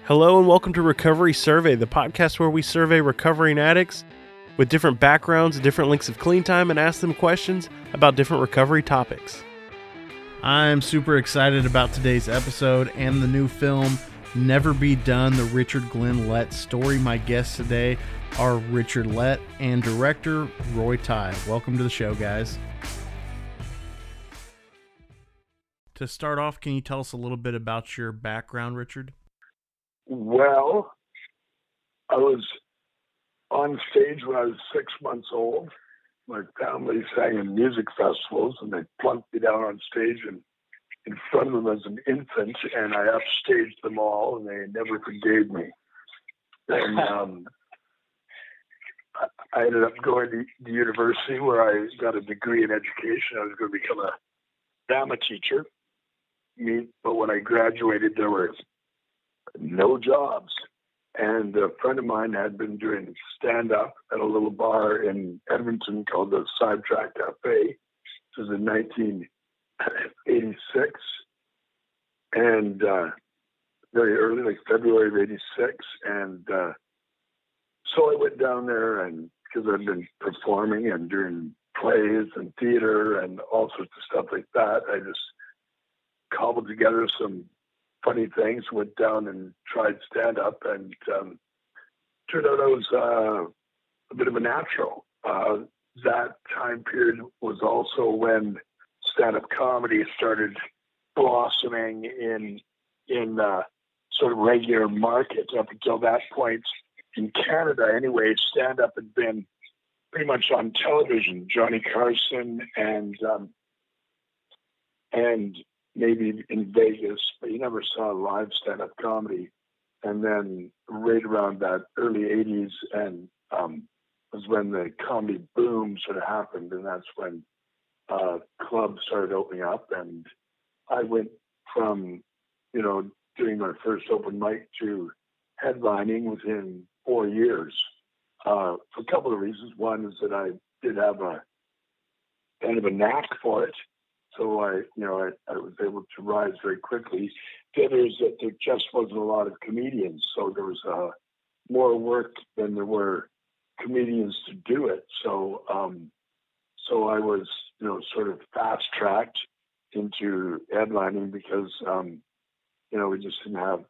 Hello and welcome to Recovery Survey, the podcast where we survey recovering addicts with different backgrounds, different lengths of clean time, and ask them questions about different recovery topics. I'm super excited about today's episode and the new film, Never Be Done, the Richard Glen Lett Story. My guests today are Richard Lett and director Roy Ty. Welcome to the show, guys. To start off, can you tell us a little bit about your background, Richard? Well, I was on stage when I was 6 months old. My family sang in music festivals, and they plunked me down on stage and in front of them as an infant, and I upstaged them all, and they never forgave me. And I ended up going to the university where I got a degree in education. I was going to become a drama teacher. But when I graduated, there were no jobs. And a friend of mine had been doing stand-up at a little bar in Edmonton called the Sidetrack Cafe. This was in 1986. And very early, like February of 86. And so I went down there, and because I'd been performing and doing plays and theater and all sorts of stuff like that, I just cobbled together some funny things, went down and tried stand-up, and turned out I was a bit of a natural. That time period was also when stand-up comedy started blossoming in sort of regular market. Up until that point, in Canada anyway, stand-up had been pretty much on television. Johnny Carson and maybe in Vegas, but you never saw live stand-up comedy. And then right around that early 80s and was when the comedy boom sort of happened, and that's when clubs started opening up. And I went from, doing my first open mic to headlining within 4 years for a couple of reasons. One is that I did have a kind of a knack for it. So I was able to rise very quickly. The other is that there just wasn't a lot of comedians, so there was more work than there were comedians to do it. So I was, sort of fast-tracked into headlining because, we just didn't have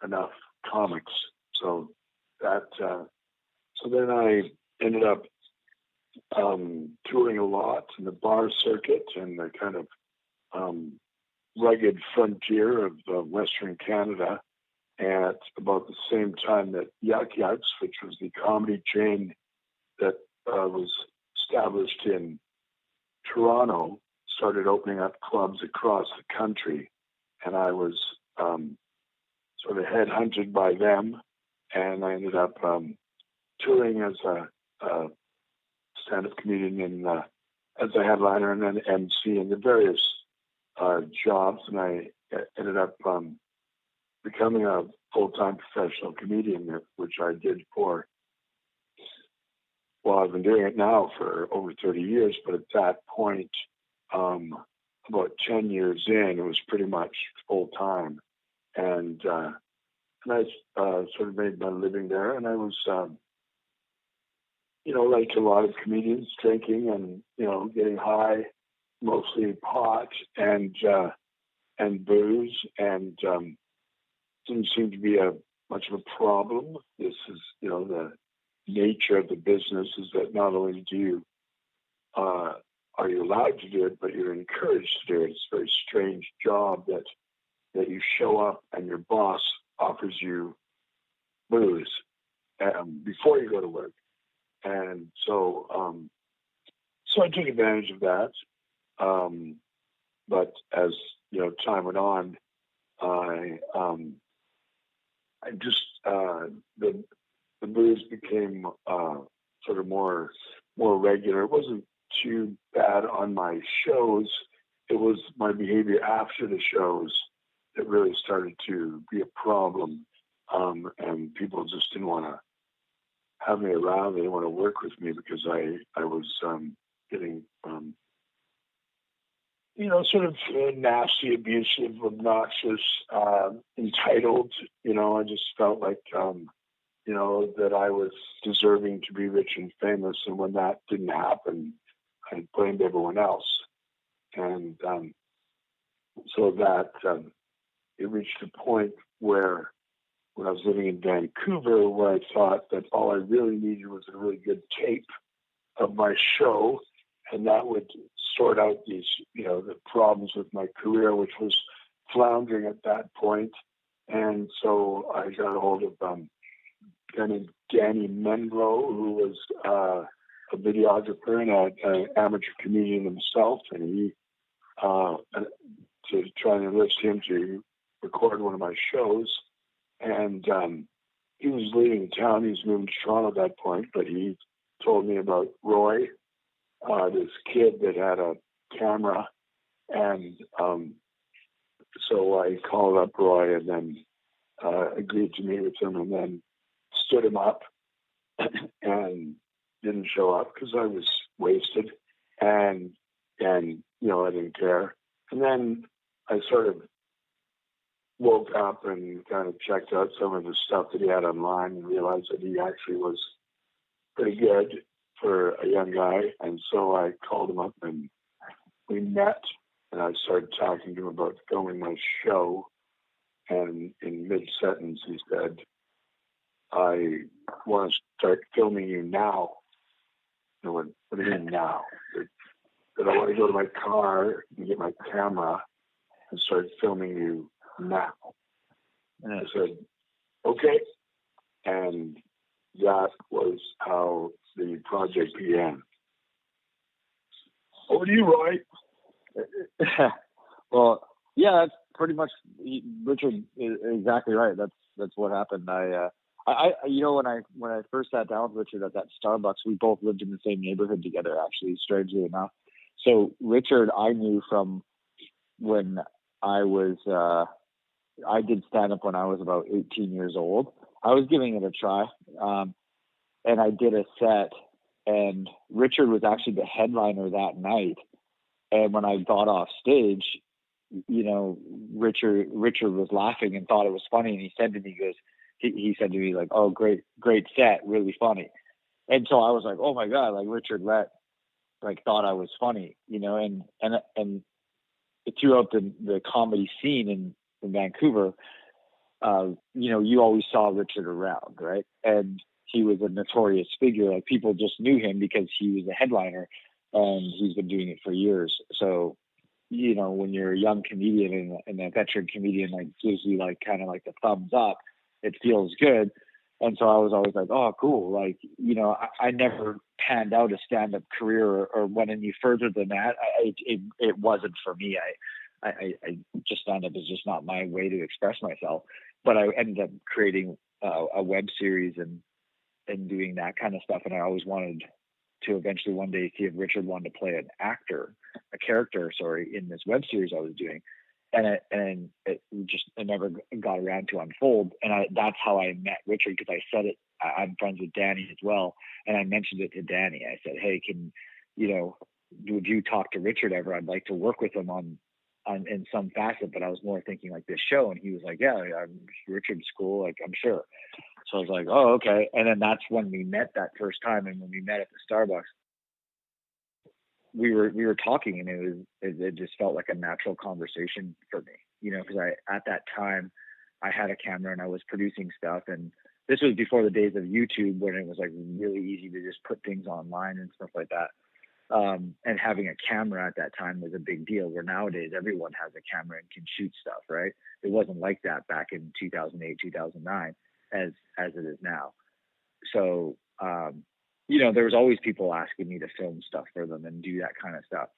enough comics. So then I ended up touring a lot in the bar circuit and the kind of rugged frontier of Western Canada at about the same time that Yuck Yucks, which was the comedy chain that was established in Toronto, started opening up clubs across the country. And I was sort of headhunted by them, and I ended up touring as a stand-up comedian as a headliner and then MC in the various jobs, and I ended up becoming a full-time professional comedian, which I did I've been doing it now for over 30 years, but at that point, about 10 years in, it was pretty much full-time, and I sort of made my living there, and I was like a lot of comedians, drinking and, getting high, mostly pot and booze, and didn't seem to be much of a problem. This is, the nature of the business is that not only are you allowed to do it, but you're encouraged to do it. It's a very strange job that you show up and your boss offers you booze before you go to work. And so I took advantage of that. But as time went on, I just the booze became sort of more regular. It wasn't too bad on my shows. It was my behavior after the shows that really started to be a problem, and people just didn't want to have me around. They didn't want to work with me because I was getting sort of nasty, abusive, obnoxious, entitled. I just felt like, that I was deserving to be rich and famous. And when that didn't happen, I blamed everyone else. And so that it reached a point where, when I was living in Vancouver, where I thought that all I really needed was a really good tape of my show, and that would sort out these, the problems with my career, which was floundering at that point. And so I got a hold of a guy named Danny Menlo, who was a videographer and an amateur comedian himself, and he to try and enlist him to record one of my shows. And he was leaving town. He was moving to Toronto at that point, but he told me about Roy, this kid that had a camera. And so I called up Roy and then agreed to meet with him, and then stood him up and didn't show up because I was wasted, and I didn't care. And then I sort of woke up and kind of checked out some of the stuff that he had online and realized that he actually was pretty good for a young guy. And so I called him up and we met, and I started talking to him about filming my show. And in mid-sentence, he said, "I want to start filming you now." I went, "What do you mean now?" He said, "I want to go to my car and get my camera and start filming you now." And I said, "Okay." And that was how the project began. Over to you, Roy. Well, yeah, that's pretty much, Richard is exactly right. That's what happened. I when I first sat down with Richard at that Starbucks, we both lived in the same neighborhood together, actually, strangely enough. So Richard, I knew from when I was, I did stand up when I was about 18 years old. I was giving it a try, and I did a set, and Richard was actually the headliner that night. And when I got off stage, Richard was laughing and thought it was funny, and he said to me, he said to me, like, "Oh, great set, really funny." And so I was like, "Oh my God!" Like, Richard Lett, like, thought I was funny, and throughout the comedy scene in Vancouver, you always saw Richard around, right? And he was a notorious figure. Like, people just knew him because he was a headliner, and he's been doing it for years. So, when you're a young comedian and a veteran comedian, like, gives you like kind of like the thumbs up, it feels good. And so I was always like, "Oh, cool." Like, I never panned out a stand-up career or went any further than that. It wasn't for me. I just, stand-up is just not my way to express myself. But I ended up creating a web series and doing that kind of stuff. And I always wanted to eventually one day see if Richard wanted to play a character, in this web series I was doing. And it never got around to unfold. And that's how I met Richard, because I said it. I'm friends with Danny as well, and I mentioned it to Danny. I said, "Hey, would you talk to Richard ever? I'd like to work with him on in some facet." But I was more thinking like this show, and he was like, "Yeah, Richard's cool. Like, I'm sure." So I was like, "Oh, okay." And then that's when we met that first time, and when we met at the Starbucks, we were talking, and it just felt like a natural conversation for me, because at that time I had a camera and I was producing stuff, and this was before the days of YouTube, when it was like really easy to just put things online and stuff like that. And having a camera at that time was a big deal, where nowadays everyone has a camera and can shoot stuff, right? It wasn't like that back in 2008, 2009, as it is now. So, there was always people asking me to film stuff for them and do that kind of stuff.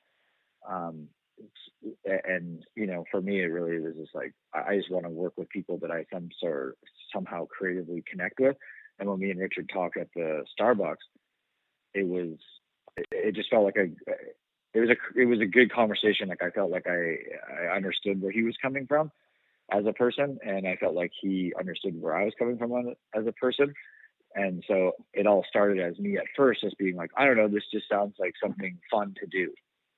And for me, it really was just like, I just want to work with people that I somehow creatively connect with. And when me and Richard talked at the Starbucks, it just felt like it was a good conversation. Like, I felt like I understood where he was coming from as a person, and I felt like he understood where I was coming from as a person. And so it all started as me at first as being like, I don't know, this just sounds like something fun to do.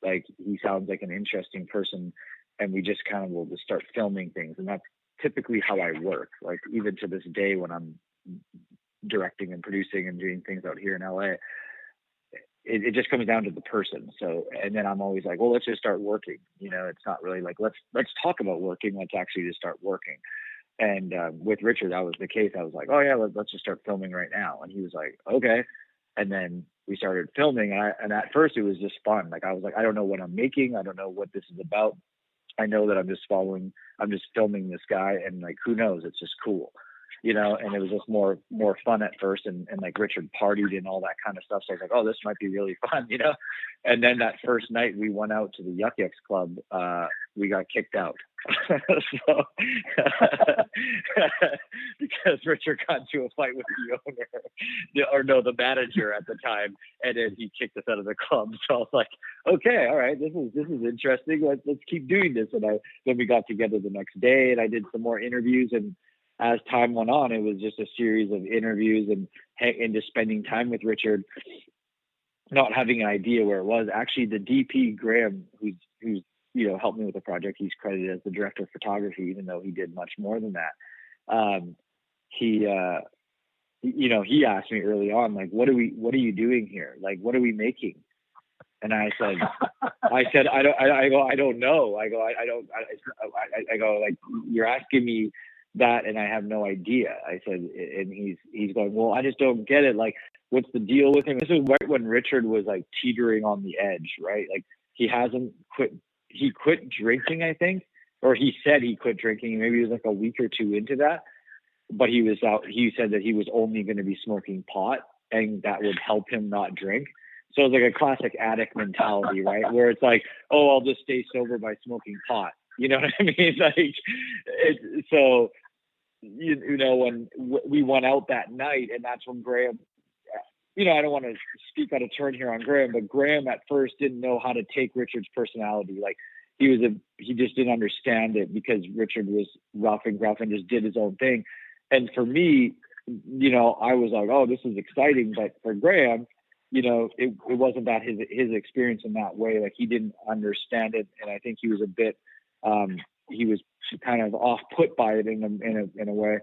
Like, he sounds like an interesting person, and we just kind of will just start filming things. And that's typically how I work. Like, even to this day, when I'm directing and producing and doing things out here in LA, it just comes down to the person. So, and then I'm always like, well, let's just start working. You know, it's not really like, let's talk about working. Let's actually just start working. And with Richard, that was the case. I was like, oh yeah, let's just start filming right now. And he was like, okay. And then we started filming. And at first it was just fun. Like, I was like, I don't know what I'm making. I don't know what this is about. I know that I'm just filming this guy, and like, who knows? It's just cool, you know. And it was just more fun at first, and like, Richard partied and all that kind of stuff. So I was like, oh, this might be really fun, you know. And then that first night we went out to the Yuck Yucks Club, we got kicked out. So, because Richard got into a fight with the owner, or no, the manager at the time, and then he kicked us out of the club. So I was like, okay, all right, this is interesting. Let's keep doing this. And then we got together the next day, and I did some more interviews. And as time went on, it was just a series of interviews and just spending time with Richard, not having an idea where it was. Actually, the DP, Graham, who's you know, helped me with the project, he's credited as the director of photography, even though he did much more than that. He asked me early on, like, what are you doing here? Like, what are we making? And I said, I don't know. I go, like, you're asking me that, and I have no idea. I said, and he's going, well, I just don't get it. Like, what's the deal with him? This is right when Richard was like teetering on the edge, right? Like, he quit drinking, I think, or he said he quit drinking. Maybe it was like a week or two into that, but he was out. He said that he was only going to be smoking pot, and that would help him not drink. So it's like a classic addict mentality, right? Where it's like, oh, I'll just stay sober by smoking pot. You know what I mean? Like, so, you know, when we went out that night, and that's when Graham, you know, I don't want to speak out of turn here on Graham, but Graham at first didn't know how to take Richard's personality. Like, he just didn't understand it, because Richard was rough and gruff and just did his own thing. And for me, you know, I was like, oh, this is exciting. But for Graham, you know, it wasn't that his experience in that way. Like, he didn't understand it. And I think he was a bit, he was kind of off put by it in a way.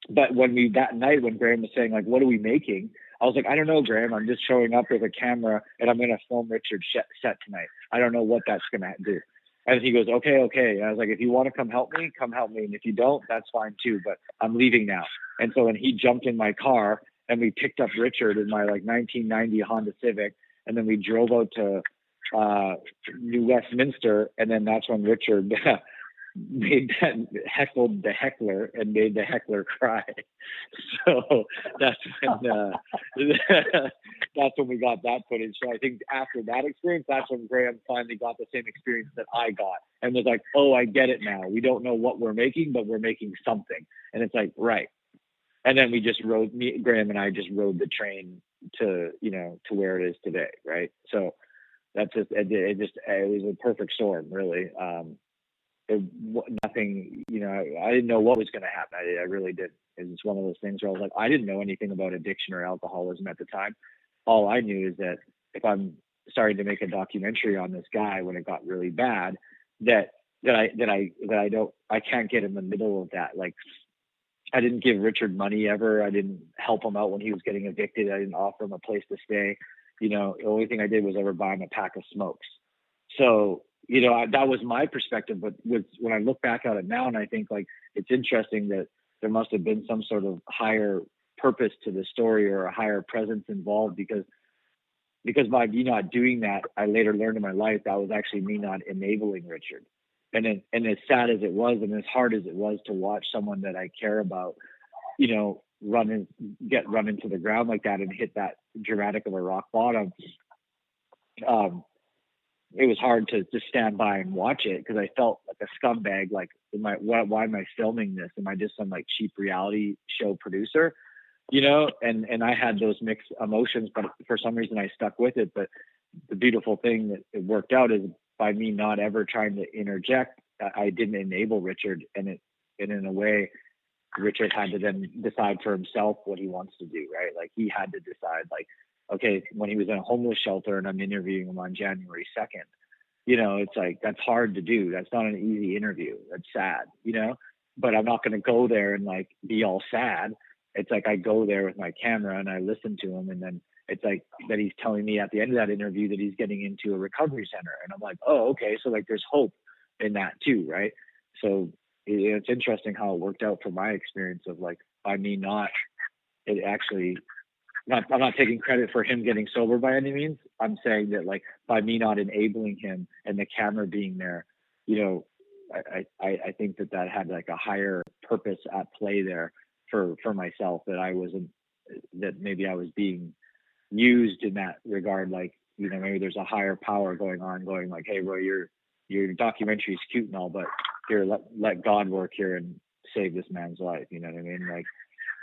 But that night when Graham was saying, like, what are we making? I was like, I don't know, Graham. I'm just showing up with a camera, and I'm going to film Richard's set tonight. I don't know what that's going to do. And he goes, okay. And I was like, if you want to come help me, come help me. And if you don't, that's fine too, but I'm leaving now. And so then he jumped in my car, and we picked up Richard in my like 1990 Honda Civic. And then we drove out to New Westminster. And then that's when Richard heckled the heckler and made the heckler cry. So that's when we got that footage. So I think after that experience, that's when Graham finally got the same experience that I got, and was like, oh, I get it now. We don't know what we're making, but we're making something. And it's like, right. And then Graham and I just rode the train to where it is today. Right. So that's just, it was a perfect storm, really. Nothing, you know, I didn't know what was going to happen. I really didn't. It's one of those things where I was like, I didn't know anything about addiction or alcoholism at the time. All I knew is that if I'm starting to make a documentary on this guy when it got really bad, that I can't get in the middle of that. Like, I didn't give Richard money ever. I didn't help him out when he was getting evicted. I didn't offer him a place to stay. You know, the only thing I did was ever buy him a pack of smokes. So, you know, that was my perspective. But when I look back at it now, and I think, like, it's interesting that there must have been some sort of higher purpose to the story, or a higher presence involved, because by me not doing that, I later learned in my life that was actually me not enabling Richard. And as sad as it was, and as hard as it was to watch someone that I care about, you know, get run into the ground like that and hit that dramatic of a rock bottom, it was hard to just stand by and watch it, because I felt like a scumbag. Like, why am I filming this? Am I just some like cheap reality show producer? You know, and I had those mixed emotions, but for some reason I stuck with it. But the beautiful thing that it worked out is, by me not ever trying to interject, I didn't enable Richard, and in a way, Richard had to then decide for himself what he wants to do, right? Like, he had to decide, like, okay, when he was in a homeless shelter and I'm interviewing him on January 2nd, you know, it's like, that's hard to do. That's not an easy interview. That's sad, you know, but I'm not going to go there and like be all sad. It's like, I go there with my camera and I listen to him. And then it's like that he's telling me at the end of that interview that he's getting into a recovery center. And I'm like, oh, okay. So like there's hope in that too. Right. So it's interesting how it worked out from my experience of like, by me not, it actually, I'm not taking credit for him getting sober by any means. I'm saying that like by me not enabling him and the camera being there, you know, I think that had like a higher purpose at play there for myself, that maybe I was being used in that regard. Like, you know, maybe there's a higher power going like, hey, Roy, your documentary is cute and all, but here, let God work here and save this man's life. You know what I mean? Like,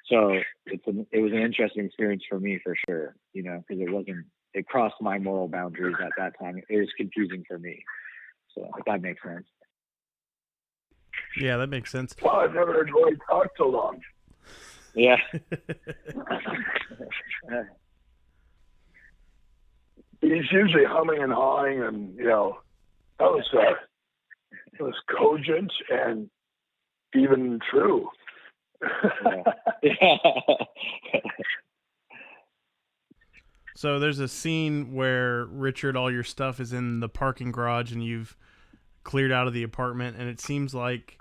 so it was an interesting experience for me for sure, you know, because it crossed my moral boundaries at that time. It was confusing for me. So if that makes sense. Yeah, that makes sense. Well, I've never heard Roy talk so long. Yeah. He's usually humming and hawing, and you know, it was cogent and even true. Yeah. So there's a scene where Richard, all your stuff is in the parking garage and you've cleared out of the apartment, and it seems like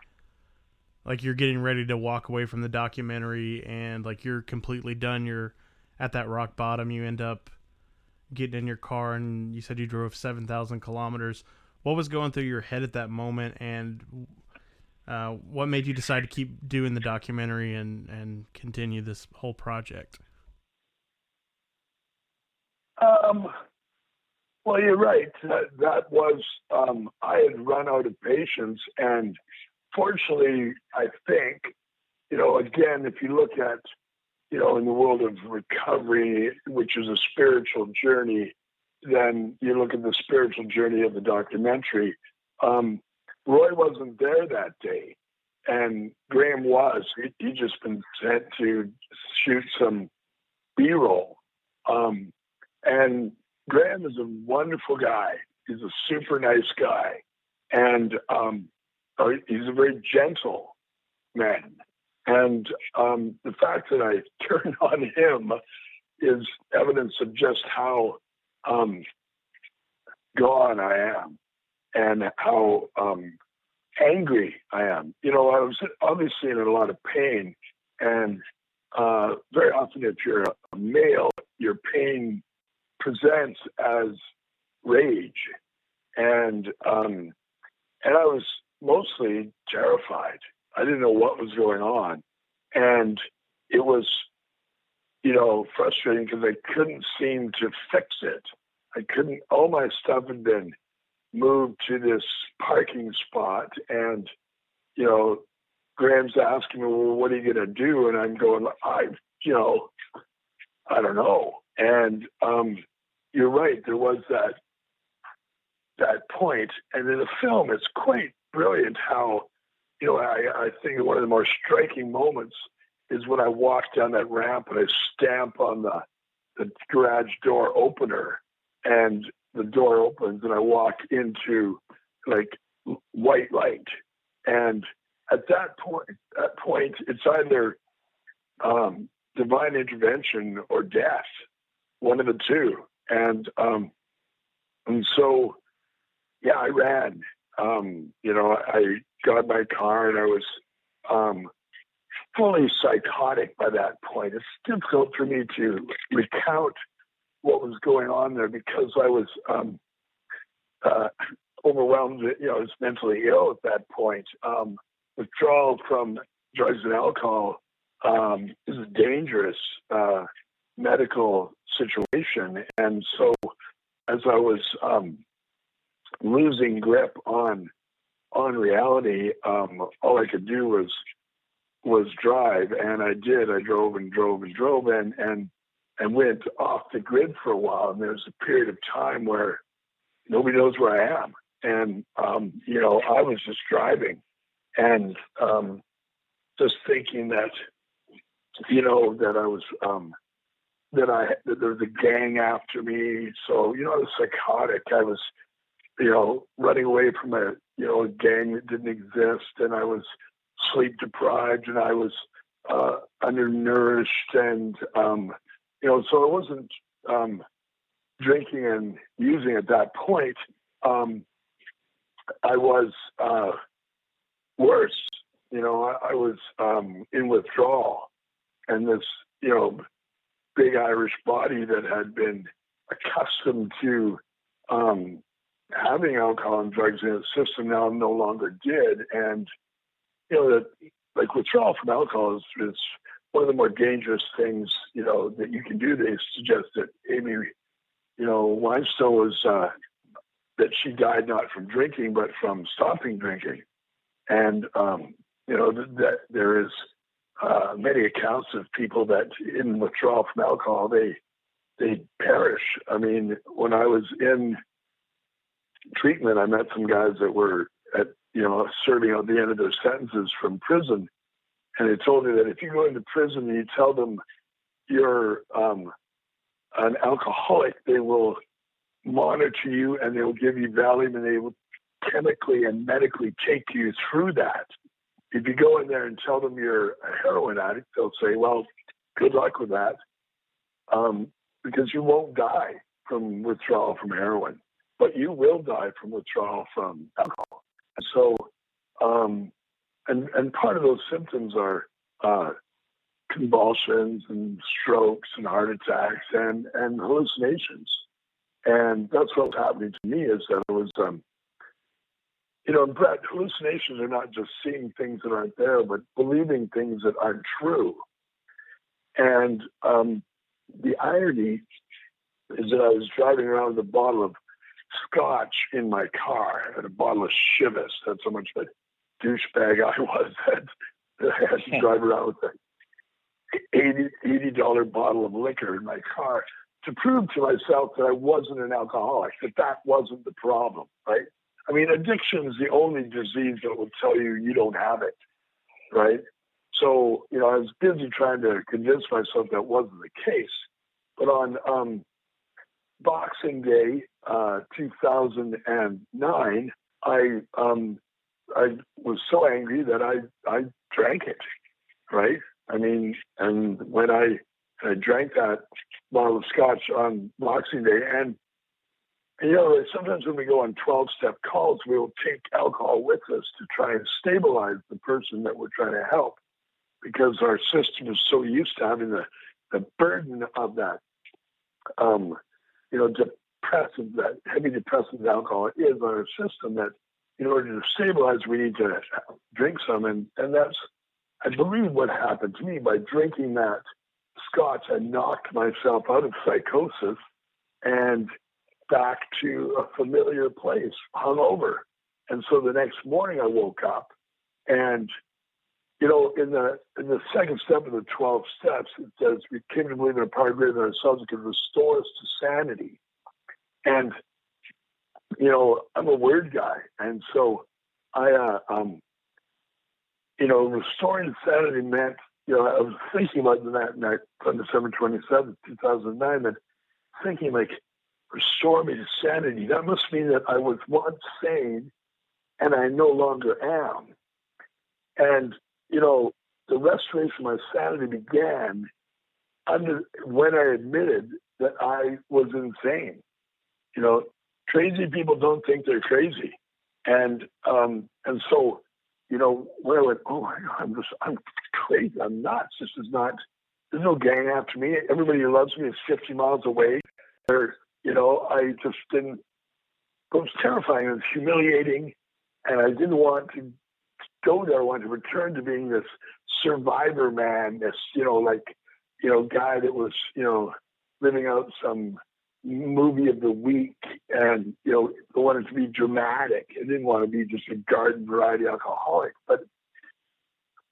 you're getting ready to walk away from the documentary and like you're completely done. You're at that rock bottom. You end up getting in your car, and you said you drove 7,000 kilometers. What was going through your head at that moment, and what made you decide to keep doing the documentary and continue this whole project? Well, you're right. That was, I had run out of patience, and fortunately, I think, you know, again, if you look at, you know, in the world of recovery, which is a spiritual journey, then you look at the spiritual journey of the documentary. Roy wasn't there that day, and Graham was. He'd just been sent to shoot some B-roll. And Graham is a wonderful guy. He's a super nice guy. And he's a very gentle man. And the fact that I turned on him is evidence of just how gone I am and how angry I am. You know, I was obviously in a lot of pain. And very often if you're a male, your pain presents as rage. And I was mostly terrified. I didn't know what was going on. And it was, you know, frustrating because I couldn't seem to fix it. All my stuff had been moved to this parking spot. And, you know, Graham's asking me, well, what are you going to do? And I'm going, I don't know. And you're right, there was that point. And in the film, it's quite brilliant how, you know, I think one of the more striking moments is when I walk down that ramp and I stamp on the garage door opener, and the door opens and I walk into like white light. And at that point, it's either divine intervention or death, one of the two. And so, yeah, I ran. You know, I got my car and I was fully psychotic by that point. It's difficult for me to recount what was going on there because I was overwhelmed. You know, I was mentally ill at that point. Withdrawal from drugs and alcohol is a dangerous medical situation. And so as I was losing grip on reality, all I could do was drive, and I did. I drove and went off the grid for a while. And there's a period of time where nobody knows where I am, and you know, I was just driving and just thinking that, you know, that I was that there was a gang after me. So, I was psychotic. I was, running away from a gang that didn't exist, and I was sleep deprived, and I was undernourished, and so I wasn't drinking and using at that point. I was worse. I was in withdrawal, and this big Irish body that had been accustomed to having alcohol and drugs in its system now no longer did. And, that like withdrawal from alcohol is one of the more dangerous things, that you can do. They suggest that Amy, Weinstein was, that she died not from drinking, but from stopping drinking. And, that there is many accounts of people that in withdrawal from alcohol, they perish. I mean, when I was in treatment, I met some guys that were serving out the end of their sentences from prison. And they told me that if you go into prison and you tell them you're an alcoholic, they will monitor you and they will give you Valium and they will chemically and medically take you through that. If you go in there and tell them you're a heroin addict, they'll say, well, good luck with that, because you won't die from withdrawal from heroin, but you will die from withdrawal from alcohol. So, and part of those symptoms are convulsions and strokes and heart attacks and hallucinations. And that's what was happening to me, is that it was, Brett, hallucinations are not just seeing things that aren't there, but believing things that aren't true. And the irony is that I was driving around with a bottle of scotch in my car and a bottle of Chivas. That's how much of a douchebag I was. That I had to drive around with an $80 bottle of liquor in my car to prove to myself that I wasn't an alcoholic, that wasn't the problem, right? I mean, addiction is the only disease that will tell you you don't have it, right? So, I was busy trying to convince myself that wasn't the case. But on Boxing Day, 2009, I was so angry that I drank it, right? I mean, and when I drank that bottle of scotch on Boxing Day, and sometimes when we go on 12-step calls, we will take alcohol with us to try and stabilize the person that we're trying to help, because our system is so used to having the burden of that, depressive, that heavy depressive alcohol is on our system, that in order to stabilize, we need to drink some. And that's, I believe, what happened to me. By drinking that scotch, I knocked myself out of psychosis and back to a familiar place, hungover. And so the next morning I woke up, and in the second step of the 12 steps, it says we came to believe in a power greater than ourselves that could restore us to sanity. And I'm a word guy, and so I restoring sanity meant, I was thinking about that night on December 27th, 2009, and thinking, like, restore me to sanity. That must mean that I was once sane and I no longer am. And, the restoration of my sanity began when I admitted that I was insane. Crazy people don't think they're crazy. And so, when I went, oh my God, I'm crazy. I'm nuts. There's no gang after me. Everybody who loves me is 50 miles away. I just didn't, it was terrifying. It was humiliating. And I didn't want to go there. I wanted to return to being this survivor man, this, guy that was, living out some movie of the week, and, I wanted to be dramatic. I didn't want to be just a garden variety alcoholic. But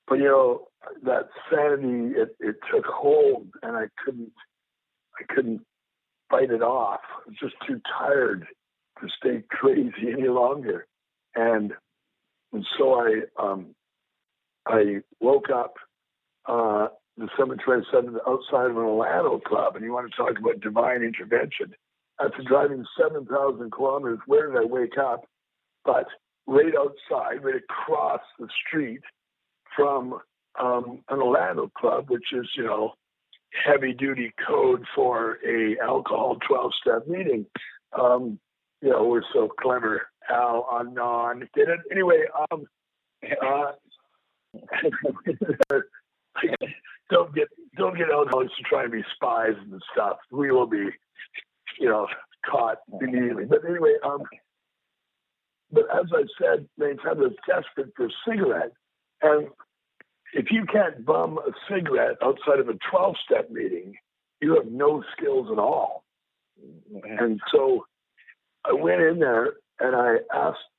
that sanity, it took hold, and I couldn't fight it off. I was just too tired to stay crazy any longer. And so I woke up December 27th, outside of an Orlando club, and you want to talk about divine intervention. After driving 7,000 kilometers, where did I wake up? But right outside, right across the street from an Orlando club, which is, heavy-duty code for a alcohol 12-step meeting. We're so clever. Al, anon. Get it? Anyway, don't get alcoholics to try and be spies and stuff. We will be, caught immediately. But anyway, but as I said many times, I was desperate for a cigarette. And if you can't bum a cigarette outside of a 12-step meeting, you have no skills at all. And so I went in there and I asked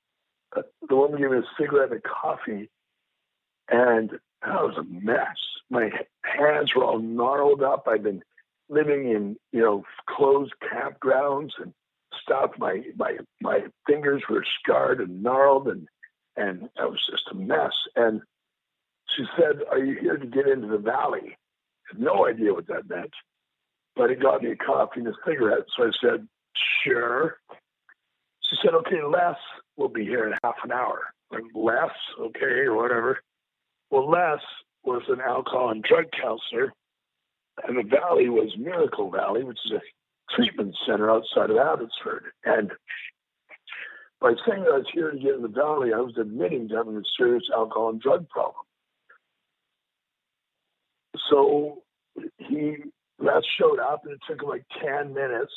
the woman to give me a cigarette and a coffee, and that was a mess. My hands were all gnarled up. I'd been living in, closed campgrounds and stuff. My fingers were scarred and gnarled, and that was just a mess. And she said, "Are you here to get into the valley?" I had no idea what that meant, but it got me a coffee and a cigarette. So I said, "Sure." She said, "Okay, Les will be here in half an hour." Like, Les? Okay, or whatever. Well, Les was an alcohol and drug counselor, and the valley was Miracle Valley, which is a treatment center outside of Abbotsford. And by saying that I was here to get in the valley, I was admitting to having a serious alcohol and drug problem. So Les showed up, and it took him like 10 minutes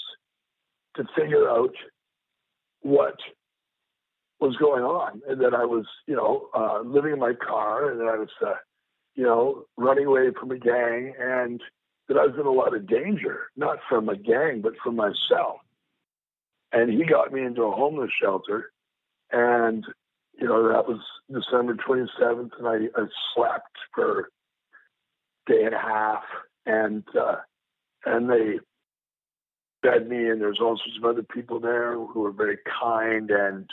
to figure out what was going on, and that I was, living in my car, and that I was, running away from a gang, and that I was in a lot of danger, not from a gang, but from myself. And he got me into a homeless shelter, and, that was December 27th, and I slept for a day and a half, and they fed me, and there's all sorts of other people there who were very kind and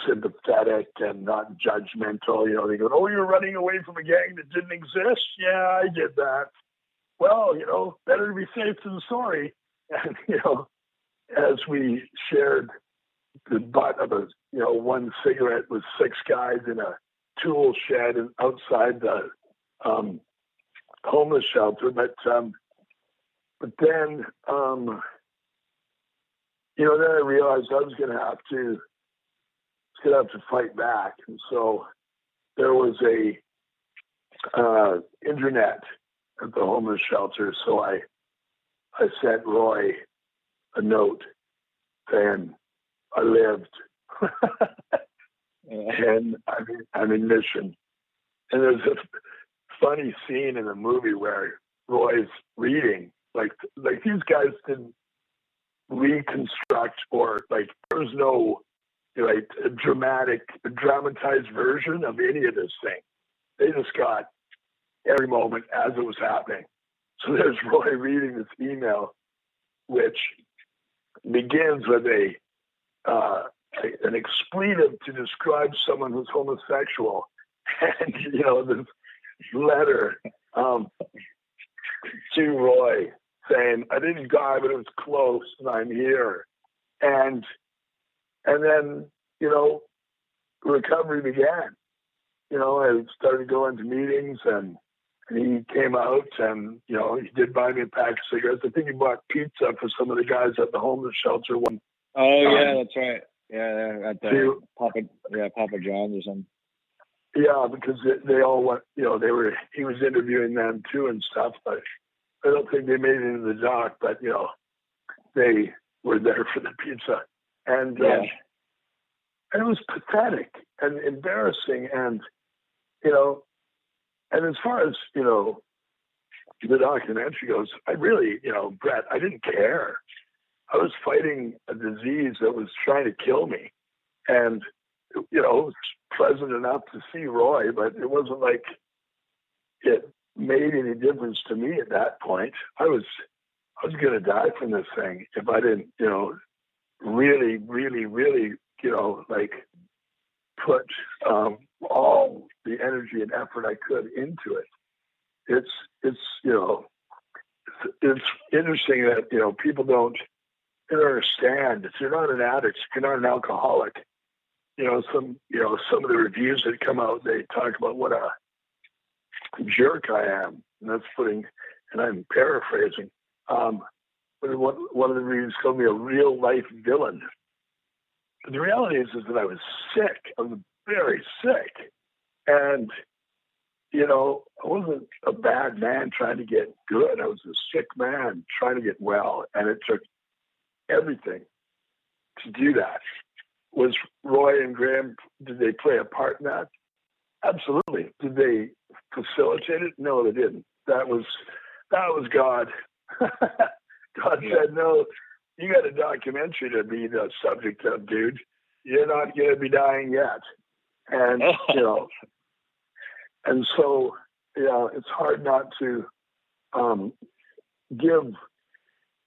sympathetic and not judgmental. They go, "Oh, you're running away from a gang that didn't exist?" "Yeah, I did that." "Well, better to be safe than sorry." And, as we shared the butt of one cigarette with 6 guys in a tool shed and outside the homeless shelter. But then, then I realized I was going to have to fight back. And so there was a internet at the homeless shelter. So I sent Roy a note saying I lived and I'm in mission. And there's a funny scene in the movie where Roy's reading, like these guys didn't reconstruct, or there was no a dramatized version of any of this thing. They just got every moment as it was happening. So there's Roy reading this email, which begins with an expletive to describe someone who's homosexual, and this letter to Roy saying, "I didn't die, but it was close, and I'm here." And then, recovery began. I started going to meetings, and he came out, and, he did buy me a pack of cigarettes. I think he bought pizza for some of the guys at the homeless shelter one. Oh, yeah, that's right. Yeah, at the Papa John's or something. Yeah, because they all went, he was interviewing them too and stuff, but I don't think they made it into the doc, but, they were there for the pizza. And and it was pathetic and embarrassing. And, and as far as, the documentary goes, I really, Brett, I didn't care. I was fighting a disease that was trying to kill me. And, it was pleasant enough to see Roy, but it wasn't like it made any difference to me at that point. I was going to die from this thing if I didn't, really, really, really, put all the energy and effort I could into it. it's it's interesting that people don't understand. If you're not an addict, if you're not an alcoholic, some of the reviews that come out, they talk about what a jerk I am, and that's and I'm paraphrasing. But one of the reviews called me a real life villain. But the reality is that I was sick. I was very sick, and I wasn't a bad man trying to get good. I was a sick man trying to get well, and it took everything to do that. Was Roy and Graham, did they play a part in that? Absolutely. Did they facilitate it? No, they didn't. That was God. God said, no, you got a documentary to be the subject of, dude. You're not going to be dying yet. And, and so, it's hard not to give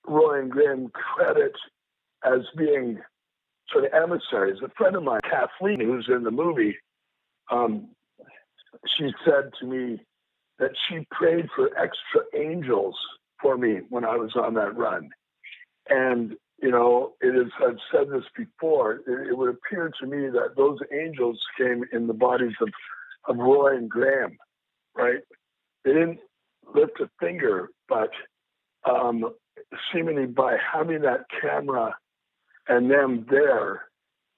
Roy and Graham credit as being sort of emissaries. A friend of mine, Kathleen, who's in the movie, she said to me that she prayed for extra angels for me when I was on that run. And, I've said this before, it would appear to me that those angels came in the bodies of Roy and Graham, right? They didn't lift a finger, but seemingly by having that camera and them there,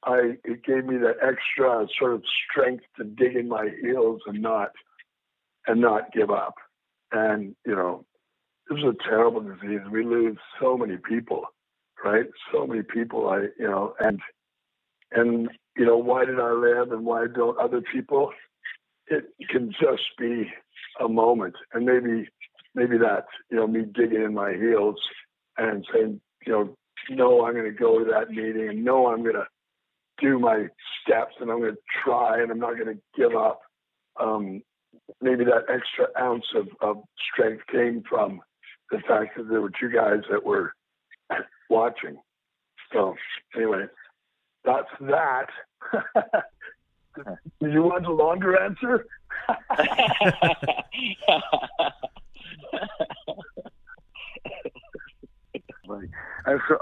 it gave me that extra sort of strength to dig in my heels and not give up. And this is a terrible disease. We lose so many people, right? So many people. Why did I live and why don't other people? It can just be a moment, and maybe that me digging in my heels and saying no, I'm going to go to that meeting, and no, I'm going to do my steps, and I'm going to try, and I'm not going to give up. Maybe that extra ounce of strength came from the fact that there were two guys that were watching. So anyway, that's that. Do you want a longer answer?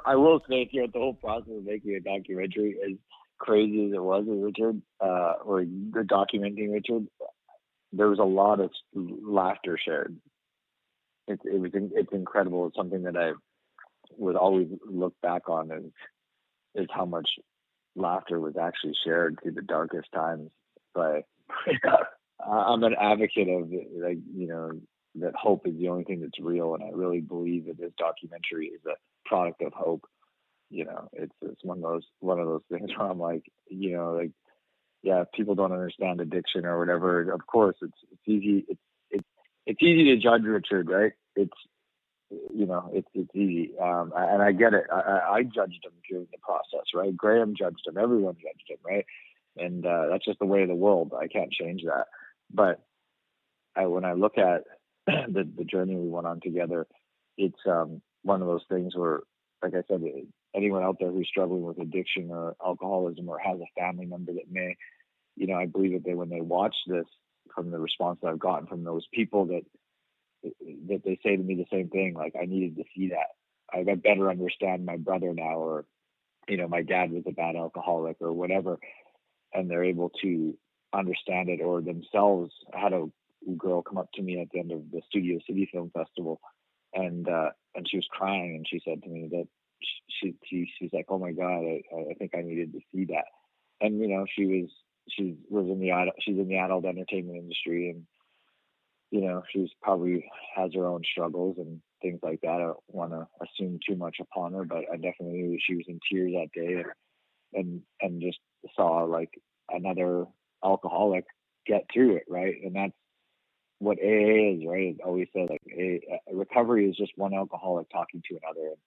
I will say, throughout the whole process of making a documentary, as crazy as it was with Richard, or the documenting Richard, there was a lot of laughter shared. It's incredible. It's something that I would always look back on is how much laughter was actually shared through the darkest times. But I'm an advocate of that hope is the only thing that's real, and I really believe that this documentary is a product of hope. It's one of those things where I'm like, if people don't understand addiction or whatever, of course it's easy. It's easy to judge Richard, right? It's easy. And I get it. I judged him during the process, right? Graham judged him. Everyone judged him, right? And that's just the way of the world. I can't change that. But when I look at the journey we went on together, it's one of those things where, like I said, anyone out there who's struggling with addiction or alcoholism or has a family member that may, I believe that when they watch this, from the response that I've gotten from those people, that they say to me the same thing, like, I needed to see that. I better understand my brother now, or, my dad was a bad alcoholic or whatever, and they're able to understand it. Or themselves. I had a girl come up to me at the end of the Studio City Film Festival, and she was crying, and she said to me that she's like, oh my God, I think I needed to see that. And she's in the adult entertainment industry, and she's probably has her own struggles and things like that. I don't want to assume too much upon her, but I definitely knew she was in tears that day, and just saw like another alcoholic get through it, right? And that's what AA is, right? It always says recovery is just one alcoholic talking to another. And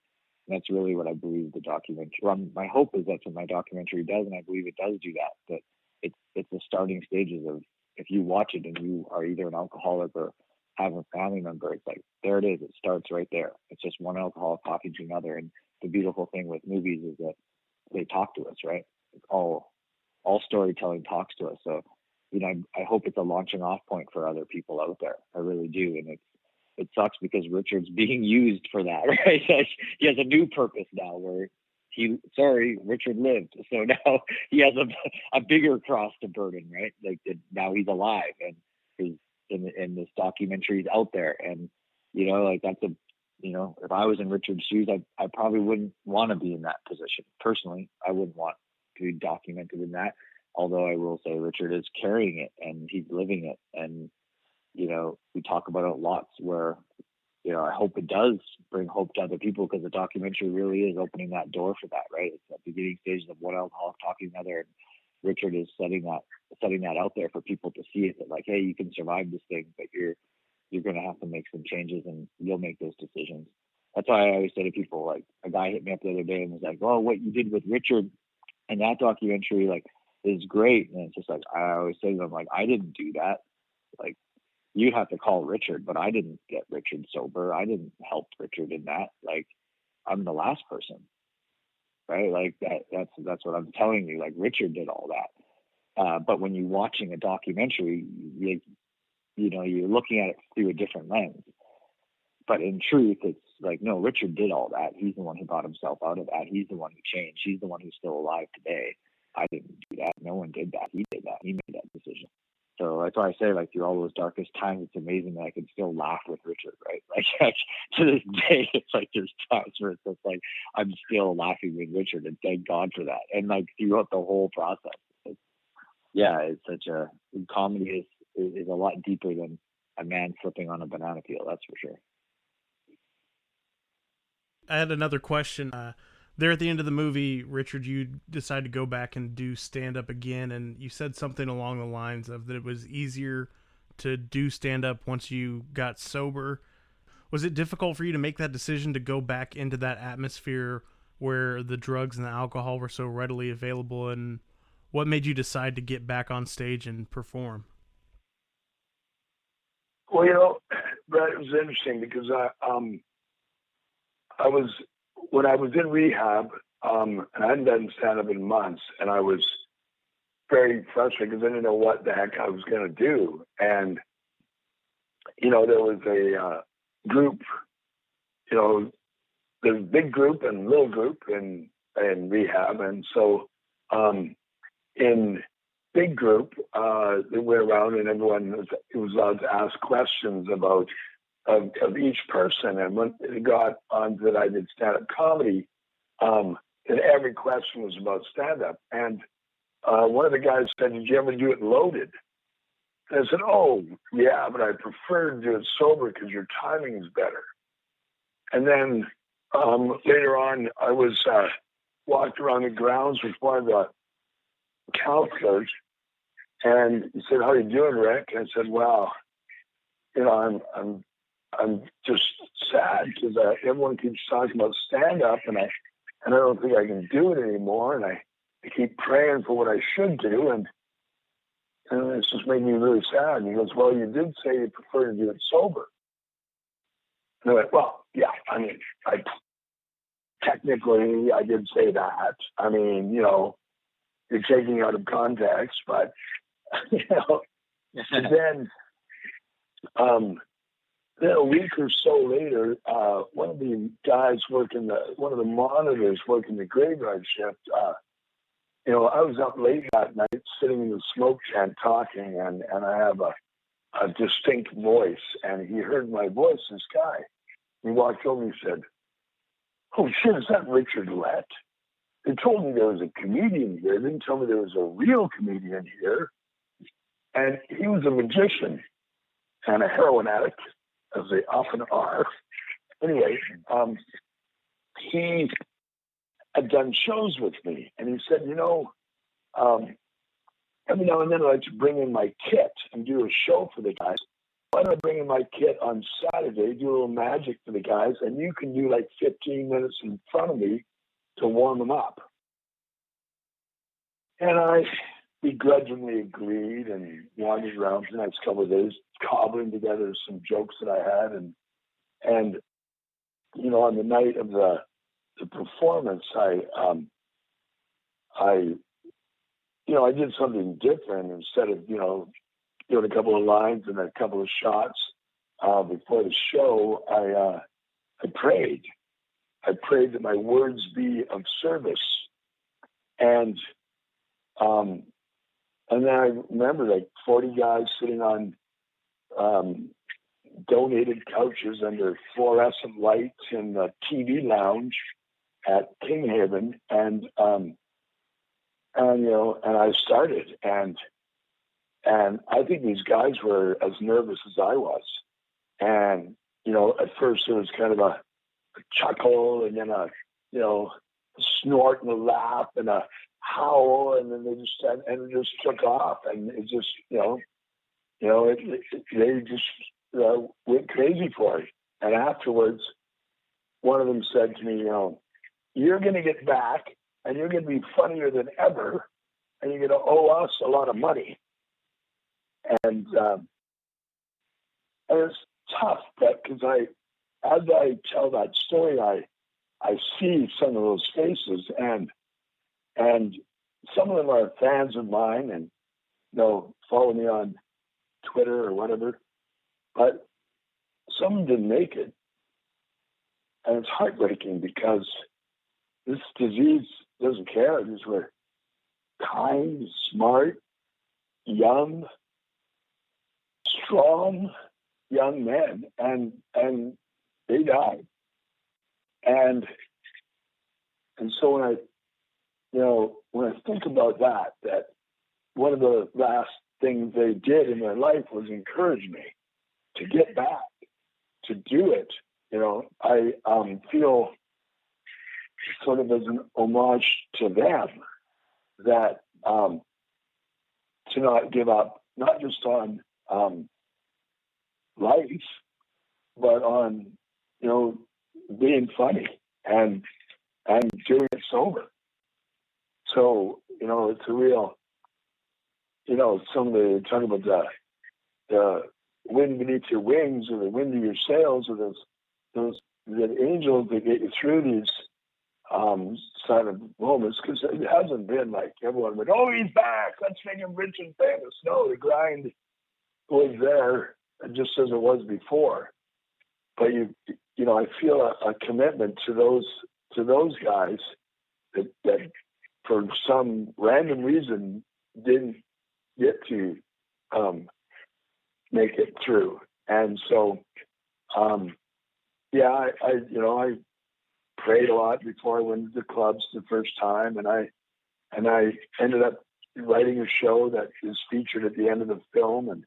that's really what I believe the documentary. My hope is that's what my documentary does, and I believe it does do that. That it's the starting stages of, if you watch it and you are either an alcoholic or have a family member, it's like, there it is. It starts right there. It's just one alcoholic talking to another. And the beautiful thing with movies is that they talk to us, right? It's all storytelling talks to us. So I hope it's a launching off point for other people out there. I really do. And it sucks because Richard's being used for that, right? Like, he has a new purpose now where Richard lived. So now he has a bigger cross to burden, right? Like now he's alive and he's in this documentary's out there. And, like that's if I was in Richard's shoes, I probably wouldn't want to be in that position. Personally, I wouldn't want to be documented in that. Although I will say Richard is carrying it and he's living it. And, we talk about it lots where, I hope it does bring hope to other people because the documentary really is opening that door for that, right? It's at the beginning stages of one alcoholic talking to another. And Richard is setting that out there for people to see it, that like, hey, you can survive this thing, but you're going to have to make some changes and you'll make those decisions. That's why I always say to people, like a guy hit me up the other day and was like, oh, what you did with Richard and that documentary, like, is great. And it's just like, I always say to them, like, I didn't do that. Like, you have to call Richard, but I didn't get Richard sober. I didn't help Richard in that. Like, I'm the last person, right? Like that's what I'm telling you. Like, Richard did all that. But when you're watching a documentary, you're looking at it through a different lens. But in truth, it's like, no, Richard did all that. He's the one who got himself out of that. He's the one who changed. He's the one who's still alive today. I didn't do that. No one did that. He did that. He made that decision. So that's why I say, like, through all those darkest times, it's amazing that I can still laugh with Richard, right? Like to this day, it's like there's times where it's just like I'm still laughing with Richard, and thank God for that. And like throughout the whole process, it's such a comedy is a lot deeper than a man flipping on a banana peel. That's for sure. I had another question. There at the end of the movie, Richard, you decided to go back and do stand-up again, and you said something along the lines of that it was easier to do stand-up once you got sober. Was it difficult for you to make that decision to go back into that atmosphere where the drugs and the alcohol were so readily available, and what made you decide to get back on stage and perform? Well, Brett, it was interesting because when I was in rehab, and I hadn't done stand-up in months, and I was very frustrated because I didn't know what the heck I was going to do. And, there was a group, there's a big group and little group in rehab. And so in big group, they went around and everyone was allowed to ask questions of each person. And when it got on that I did stand-up comedy, and every question was about stand-up. And one of the guys said, did you ever do it loaded? And I said, oh, yeah, but I prefer to do it sober because your timing is better. And then later on, I was walked around the grounds with one of the counselors, and he said, how are you doing, Rick? And I said, well, I'm just sad because everyone keeps talking about stand-up, and I don't think I can do it anymore. And I keep praying for what I should do, and it's just made me really sad. And he goes, well, you did say you prefer to do it sober. And I went, well, yeah, I mean, technically I did say that. I mean, you're taking out of context, but, and then a week or so later, one of the guys one of the monitors working the graveyard shift, I was up late that night sitting in the smoke tent talking, and I have a distinct voice, and he heard my voice, this guy. He walked over and he said, oh shit, is that Richard Lett? They told me there was a comedian here. They didn't tell me there was a real comedian here. And he was a magician and a heroin addict, as they often are. Anyway, he had done shows with me, and he said, every now and then I like to bring in my kit and do a show for the guys. Why don't I bring in my kit on Saturday, do a little magic for the guys, and you can do like 15 minutes in front of me to warm them up. And I begrudgingly agreed and wandered around for the next couple of days, cobbling together some jokes that I had. And on the night of the performance, I I did something different. Instead of, doing a couple of lines and a couple of shots before the show, I prayed. I prayed that my words be of service. And then I remember like 40 guys sitting on donated couches under fluorescent lights in the TV lounge at Kinghaven, and I started, and I think these guys were as nervous as I was, and at first there was kind of a chuckle, and then a snort and a laugh and a howl, and then they just took off, and it just they just went crazy for it. And afterwards, one of them said to me, you're going to get back, and you're going to be funnier than ever, and you're going to owe us a lot of money. And it's tough, because as I tell that story, I see some of those faces, and some of them are fans of mine, and follow me on Twitter or whatever, but some didn't make it, and it's heartbreaking because this disease doesn't care. These were kind, smart, young, strong young men, and they died. And so when I think about that one of the last things they did in their life was encourage me to get back, to do it. I feel sort of as an homage to them that to not give up, not just on life, but on being funny and doing it sober. So it's a real somebody talking about the wind beneath your wings, or the wind of your sails, or those angels that get you through these silent moments, because it hasn't been like everyone went, oh, he's back, let's make him rich and famous. No, the grind was there just as it was before. But I feel a commitment to those guys that for some random reason didn't get to make it through. And so I prayed a lot before I went to the clubs the first time, and I ended up writing a show that is featured at the end of the film,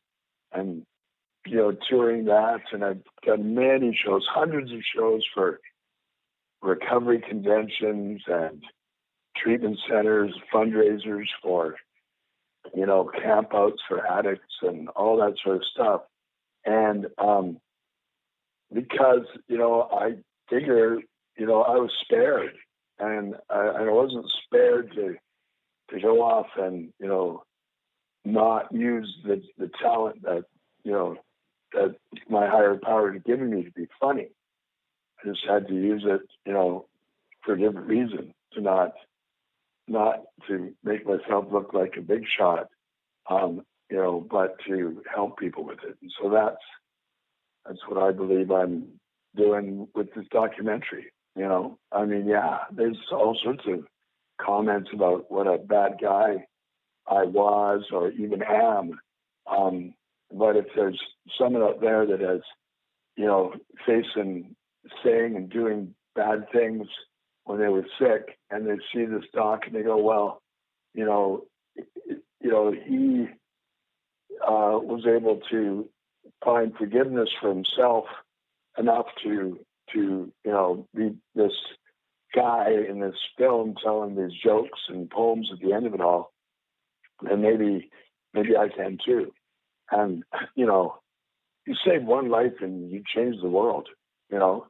and touring that, and I've done many shows, hundreds of shows for recovery conventions and treatment centers, fundraisers for campouts for addicts and all that sort of stuff. And because I figure I was spared, and I wasn't spared to go off and not use the talent that that my higher power had given me to be funny. I just had to use it for a different reason, to not to make myself look like a big shot, but to help people with it. And so that's what I believe I'm doing with this documentary. There's all sorts of comments about what a bad guy I was or even am. But if there's someone out there that has, facing, saying and doing bad things when they were sick, and they see this doc and they go, well, he was able to find forgiveness for himself enough to be this guy in this film telling these jokes and poems at the end of it all, and maybe I can too. And you save one life and you change the world. And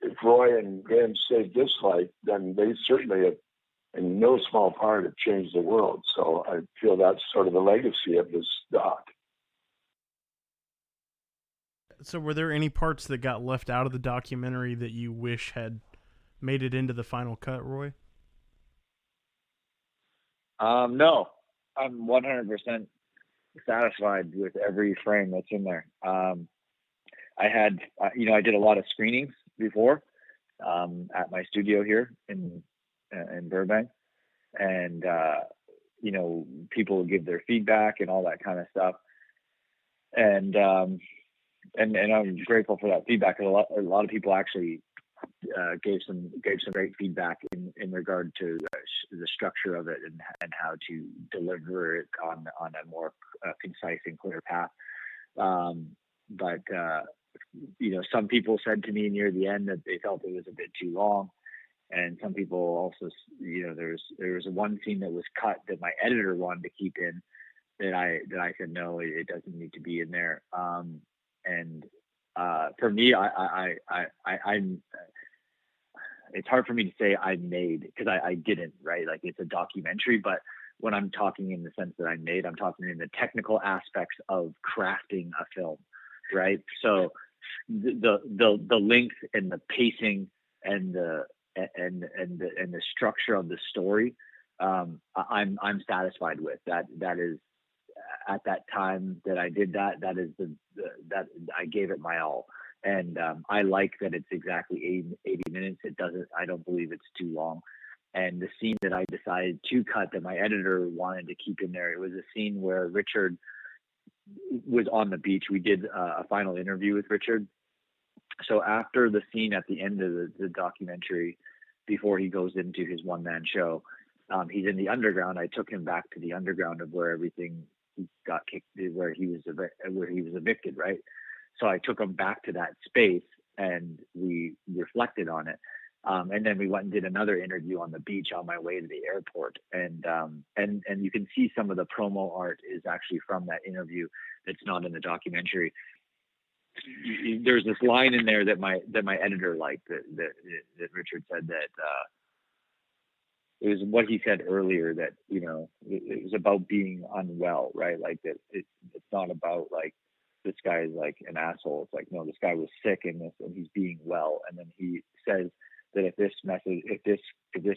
if Roy and Graham saved this life, then they certainly have, in no small part, have changed the world. So I feel that's sort of the legacy of this doc. So were there any parts that got left out of the documentary that you wish had made it into the final cut, Roy? No, I'm 100% satisfied with every frame that's in there. I had, I did a lot of screenings before at my studio here in Burbank, and people would give their feedback and all that kind of stuff, and I'm grateful for that feedback. A lot of people actually gave some great feedback in regard to the structure of it and how to deliver it on a more concise and clear path. But some people said to me near the end that they felt it was a bit too long, and some people also, there was one scene that was cut that my editor wanted to keep in that I said no, it doesn't need to be in there. And for me, I'm. It's hard for me to say I made, because I didn't, right? Like, it's a documentary, but when I'm talking in the sense that I made, I'm talking in the technical aspects of crafting a film, right? So the length and the pacing and the structure of the story, I'm satisfied with that. That is, at that time that I did that is that I gave it my all. And I like that it's exactly 80 minutes. I don't believe it's too long. And the scene that I decided to cut that my editor wanted to keep in there, it was a scene where Richard was on the beach. We did a final interview with Richard. So after the scene at the end of the documentary, before he goes into his one-man show, he's in the underground. I took him back to the underground of where everything got kicked, where he was evicted, right? So I took him back to that space and we reflected on it. And then we went and did another interview on the beach on my way to the airport. And you can see some of the promo art is actually from that interview that's not in the documentary. There's this line in there that my editor liked, that Richard said that it was what he said earlier, that, it was about being unwell, right? Like, that it's not about like, this guy is like an asshole. It's like, no, this guy was sick and he's being well. And then he says that if this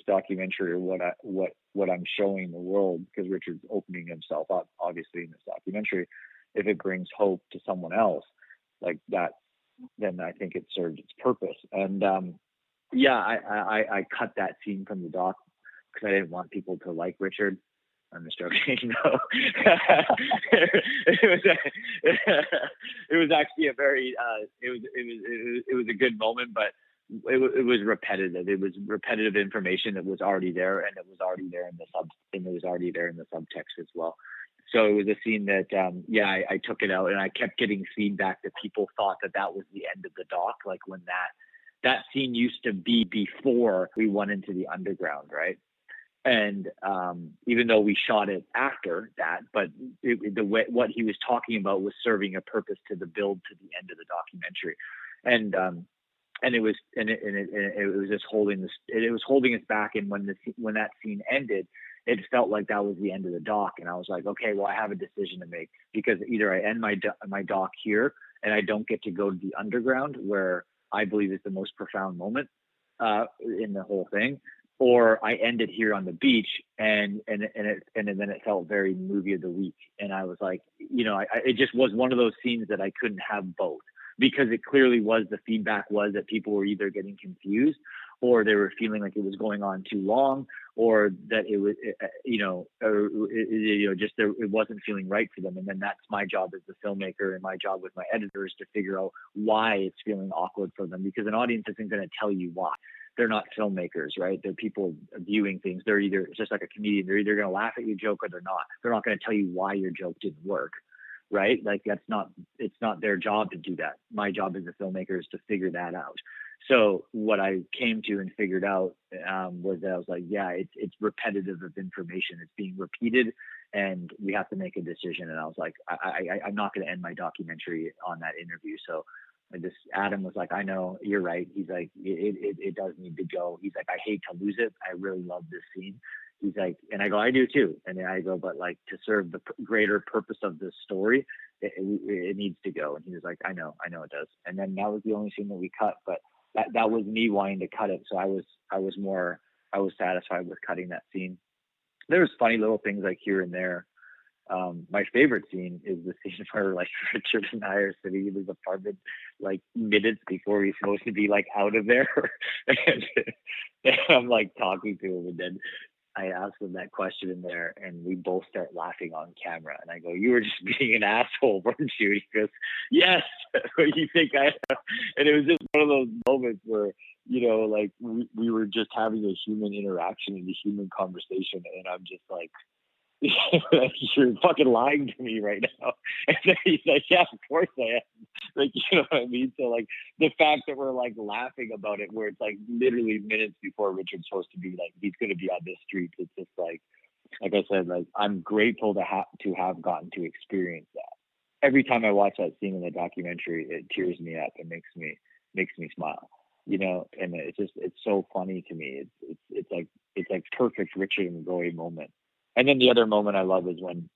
documentary, or what I'm showing the world, because Richard's opening himself up, obviously, in this documentary, if it brings hope to someone else like that, then I think it served its purpose. And I cut that scene from the doc because I didn't want people to like Richard. I'm just joking. No. It was actually a very it was a good moment, but it was repetitive. It was repetitive information that was already there, and it was already there in the subtext as well. So it was a scene that I took it out, and I kept getting feedback that people thought that was the end of the doc, like when that scene used to be before we went into the underground, right? And even though we shot it after that, but what he was talking about was serving a purpose to the build to the end of the documentary, and it was just holding us back. And when that scene ended, it felt like that was the end of the doc, and I was like, okay, well, I have a decision to make, because either I end my doc here and I don't get to go to the underground, where I believe is the most profound moment in the whole thing, or I end it here on the beach, and then it felt very movie of the week. And I was like, it just was one of those scenes that I couldn't have both, because it clearly was, the feedback was that people were either getting confused, or they were feeling like it was going on too long, or that it was, it wasn't feeling right for them. And then that's my job as the filmmaker, and my job with my editor is to figure out why it's feeling awkward for them, because an audience isn't going to tell you why. They're not filmmakers, right? They're people viewing things. They're either, it's just like a comedian, they're either going to laugh at your joke or they're not. They're not going to tell you why your joke didn't work, right? Like, it's not their job to do that. My job as a filmmaker is to figure that out. So what I came to and figured out was that I was like, yeah, it's repetitive of information. It's being repeated, and we have to make a decision. And I was like, I'm not going to end my documentary on that interview. So Adam was like, I know, you're right. He's like, it does need to go. He's like, I hate to lose it. I really love this scene. He's like, and I go, I do too. And then I go, but like, to serve the greater purpose of this story, it needs to go. And he was like, I know it does. And then that was the only scene that we cut, but that was me wanting to cut it. So I was satisfied with cutting that scene. There's funny little things like here and there. My favorite scene is the scene where like Richard and I are sitting in his apartment like minutes before he's supposed to be like out of there. and I'm like talking to him, and then I ask him that question in there, and we both start laughing on camera. And I go, "You were just being an asshole, weren't you?" And he goes, "Yes." What do you think I am? And it was just one of those moments where, you know, like we were just having a human interaction and a human conversation, and I'm just like, "You're fucking lying to me right now." And then he's like, "Yeah, of course I am." Like, you know what I mean? So like the fact that we're like laughing about it, where it's like literally minutes before Richard's supposed to be like, he's going to be on this street. It's just like I said, like I'm grateful to have gotten to experience that. Every time I watch that scene in the documentary, it tears me up and makes me smile. You know, and it's so funny to me. It's like perfect Richard and Roy moment. And then the other moment I love is when,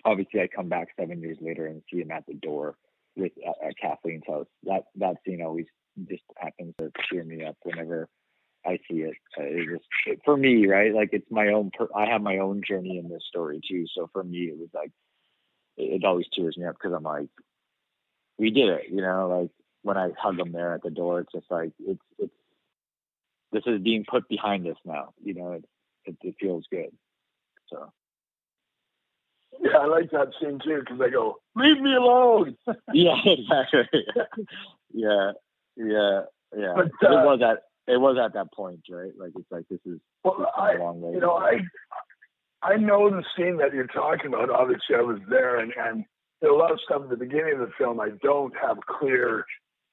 obviously, I come back 7 years later and see him at the door with at Kathleen's house. That scene always just happens to cheer me up whenever I see it. For me, right? Like it's my own. I have my own journey in this story too. So for me, it was like it always cheers me up because I'm like, we did it. You know, like when I hug him there at the door, it's just like it's this is being put behind us now. You know, it feels good. So. Yeah, I like that scene too because I go, "Leave me alone." Yeah, exactly. yeah. But, it was at that point, right? Like it's like this is a long way. You know, I know the scene that you're talking about. Obviously, I was there, and there's a lot of stuff at the beginning of the film I don't have clear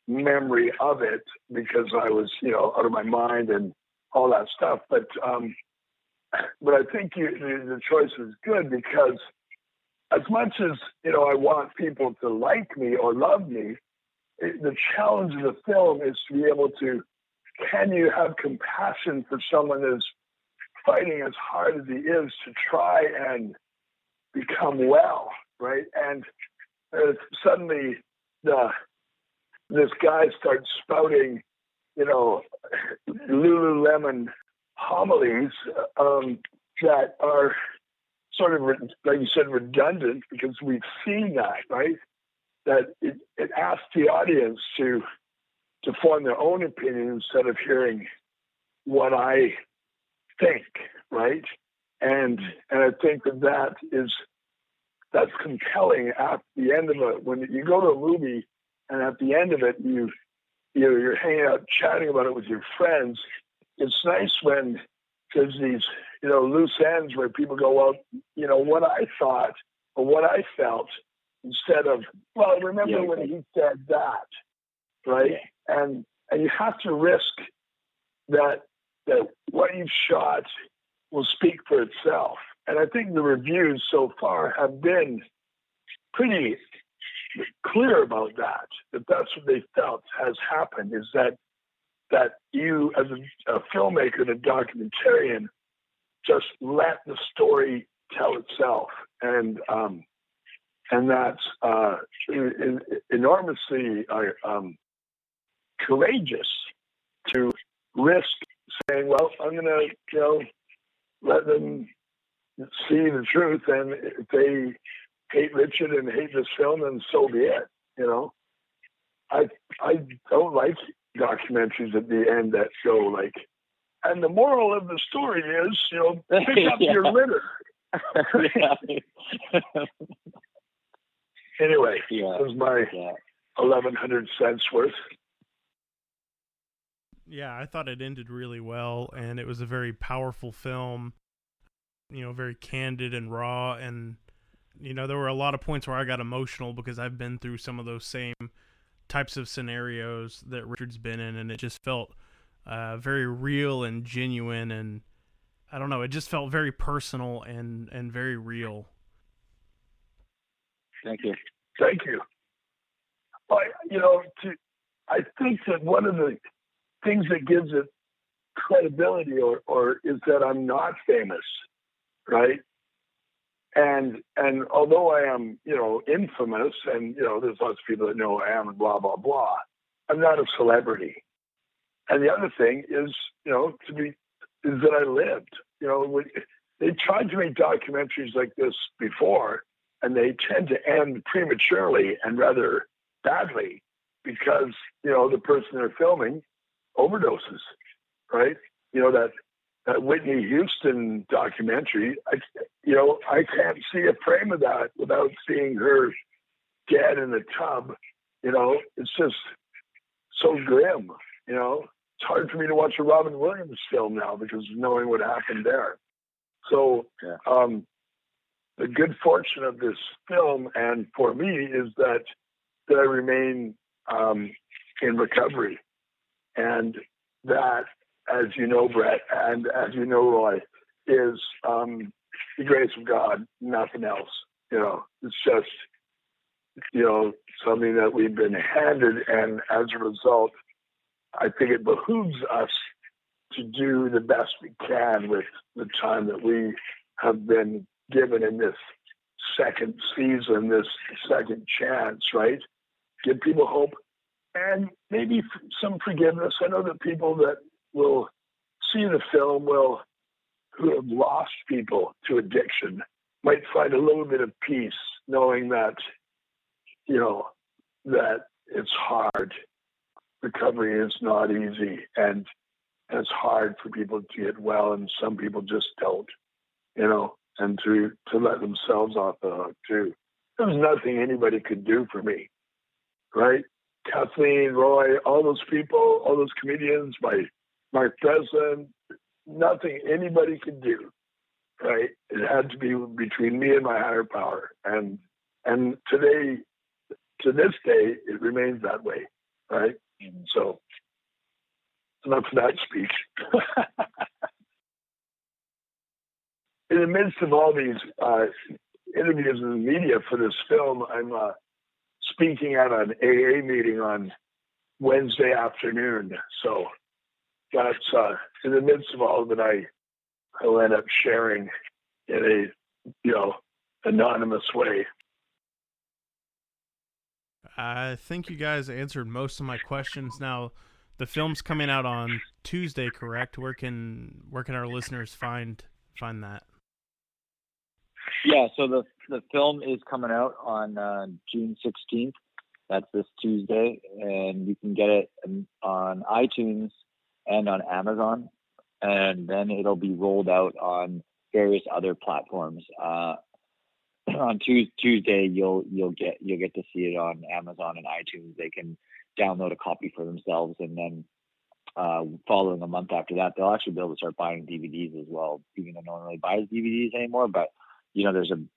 memory of it because I was, you know, out of my mind and all that stuff. But I think the choice is good because as much as, you know, I want people to like me or love me, the challenge of the film is to be able to, can you have compassion for someone that's fighting as hard as he is to try and become well, right? And suddenly this guy starts spouting, you know, Lululemon homilies that are sort of, like you said, redundant because we've seen that, right? That it asks the audience to form their own opinion instead of hearing what I think, right? And I think that's compelling at the end of it. When you go to a movie and at the end of it, you're hanging out chatting about it with your friends. It's nice when there's these, you know, loose ends where people go, well, you know, what I thought or what I felt instead of, well, remember when he said that, right? Yeah. And you have to risk that what you've shot will speak for itself. And I think the reviews so far have been pretty clear about that that's what they felt has happened, is that you, as a filmmaker and a documentarian, just let the story tell itself. And that's enormously courageous to risk saying, well, I'm going to, you know, let them see the truth. And if they hate Richard and hate this film, then so be it, you know. I don't like documentaries at the end that go like, and the moral of the story is, you know, pick up your litter. Anyway, that was my 1,100 cents worth. Yeah, I thought it ended really well, and it was a very powerful film, you know, very candid and raw, and, you know, there were a lot of points where I got emotional because I've been through some of those same types of scenarios that Richard's been in, and it just felt very real and genuine, and I don't know, it just felt very personal and very real. Thank you. Well, you know, I think that one of the things that gives it credibility or is that I'm not famous, right? And although I am, you know, infamous, and, you know, there's lots of people that know I am and blah, blah, blah, I'm not a celebrity. And the other thing is, you know, is that I lived. You know, they tried to make documentaries like this before, and they tend to end prematurely and rather badly because, the person they're filming overdoses, right? That Whitney Houston documentary, I can't see a frame of that without seeing her dead in the tub. It's just so grim, It's hard for me to watch a Robin Williams film now because of knowing what happened there. So the good fortune of this film, and for me, is that I remain in recovery. And that, as you know, Brett, and as you know, Roy, is the grace of God, nothing else. It's just, something that we've been handed. And as a result, I think it behooves us to do the best we can with the time that we have been given in this second season, this second chance, right? Give people hope and maybe some forgiveness. I know that people that will see the film who have lost people to addiction might find a little bit of peace knowing that, that it's hard. Recovery is not easy, and it's hard for people to get well, and some people just don't, and to let themselves off the hook too. There was nothing anybody could do for me, right? Kathleen, Roy, all those people, all those comedians, my Mark President, nothing anybody could do, right? It had to be between me and my higher power. And today, to this day, it remains that way, right? So, enough of that speech. In the midst of all these interviews in the media for this film, I'm speaking at an AA meeting on Wednesday afternoon. So that's in the midst of all of it, I'll end up sharing in a anonymous way. I think you guys answered most of my questions. Now, the film's coming out on Tuesday, correct? Where can our listeners find that? Yeah, so the film is coming out on June 16th. That's this Tuesday, and you can get it on iTunes and on Amazon, and then it'll be rolled out on various other platforms. On Tuesday, you'll get to see it on Amazon and iTunes. They can download a copy for themselves, and then following a month after that, they'll actually be able to start buying DVDs as well. Even though no one really buys DVDs anymore, but there's